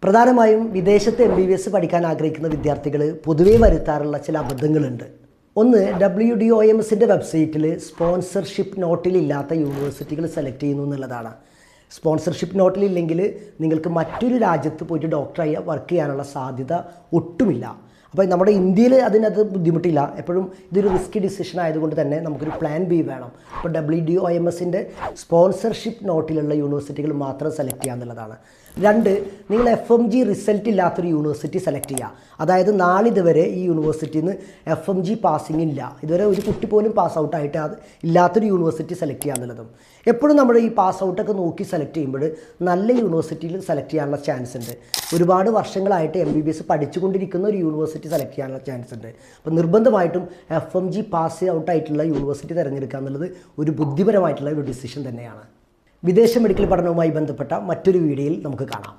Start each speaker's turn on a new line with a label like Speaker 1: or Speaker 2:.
Speaker 1: പ്രധാനമായും വിദേശത്ത് MBBS പഠിക്കാൻ ആഗ്രഹിക്കുന്ന വിദ്യാർത്ഥികൾ പൊതുവെ വരുത്താറുള്ള ചില അബദ്ധങ്ങളുണ്ട്. ഒന്ന്, WDOMSൻ്റെ വെബ്സൈറ്റിൽ സ്പോൺസർഷിപ്പ് നോട്ടിലില്ലാത്ത യൂണിവേഴ്സിറ്റികൾ സെലക്ട് ചെയ്യുന്നു എന്നുള്ളതാണ്. സ്പോൺസർഷിപ്പ് നോട്ടിലില്ലെങ്കിൽ നിങ്ങൾക്ക് മറ്റൊരു രാജ്യത്ത് പോയിട്ട് ഡോക്ടറായി വർക്ക് ചെയ്യാനുള്ള സാധ്യത ഒട്ടുമില്ല. അപ്പോൾ നമ്മുടെ ഇന്ത്യയിൽ അതിനകത്ത് ബുദ്ധിമുട്ടില്ല. എപ്പോഴും ഇതൊരു റിസ്കി ഡിസിഷൻ ആയതുകൊണ്ട് തന്നെ നമുക്കൊരു പ്ലാൻ ബി വേണം. ഇപ്പോൾ WDOMSൻ്റെ സ്പോൺസർഷിപ്പ് നോട്ടിലുള്ള യൂണിവേഴ്സിറ്റികൾ മാത്രം സെലക്ട് ചെയ്യുക എന്നുള്ളതാണ്. രണ്ട്, നിങ്ങൾ FMG റിസൾട്ട് ഇല്ലാത്തൊരു യൂണിവേഴ്സിറ്റി സെലക്ട് ചെയ്യുക. അതായത് നാളിതുവരെ ഈ യൂണിവേഴ്സിറ്റിയിൽ നിന്ന് FMG പാസിംഗ് ഇല്ല, ഇതുവരെ ഒരു കുട്ടി പോലും പാസ് ഔട്ടായിട്ട് ഇല്ലാത്തൊരു യൂണിവേഴ്സിറ്റി സെലക്ട് ചെയ്യുക എന്നുള്ളതും. എപ്പോഴും നമ്മൾ ഈ പാസ് ഔട്ടൊക്കെ നോക്കി സെലക്ട് ചെയ്യുമ്പോൾ നല്ല യൂണിവേഴ്സിറ്റിയിൽ സെലക്ട് ചെയ്യാനുള്ള ചാൻസ് ഉണ്ട്. ഒരുപാട് വർഷങ്ങളായിട്ട് MBBS പഠിച്ചുകൊണ്ടിരിക്കുന്ന ഒരു യൂണിവേഴ്സിറ്റി സെലക്ട് ചെയ്യാനുള്ള ചാൻസ് ഉണ്ട്. അപ്പോൾ നിർബന്ധമായിട്ടും FMG പാസ് ഔട്ടായിട്ടുള്ള യൂണിവേഴ്സിറ്റി തിരഞ്ഞെടുക്കുക എന്നുള്ളത് ഒരു ബുദ്ധിപരമായിട്ടുള്ള ഒരു ഡിസിഷൻ തന്നെയാണ്. വിദേശ മെഡിക്കൽ പഠനവുമായി ബന്ധപ്പെട്ട മറ്റൊരു വീഡിയോയിൽ നമുക്ക് കാണാം.